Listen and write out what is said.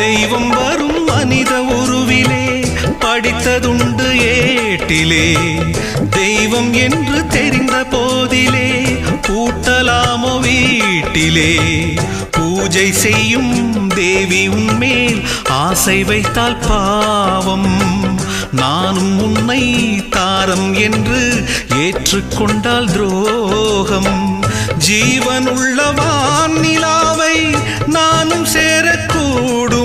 தெய்வம் வரும் மனித உருவிலே படித்ததுண்டு ஏட்டிலே. தெய்வம் என்று தெரிந்த போதிலே பூட்டலாமோ வீட்டிலே. பூஜை செய்யும் தேவி உன்மேல் ஆசை வைத்தால் பாவம். நானும் உன்னை தாரம் என்று ஏற்றுக்கொண்டால் துரோகம். ஜீவனுள்ள வானிலாவை நானும் சேரக்கூடும்.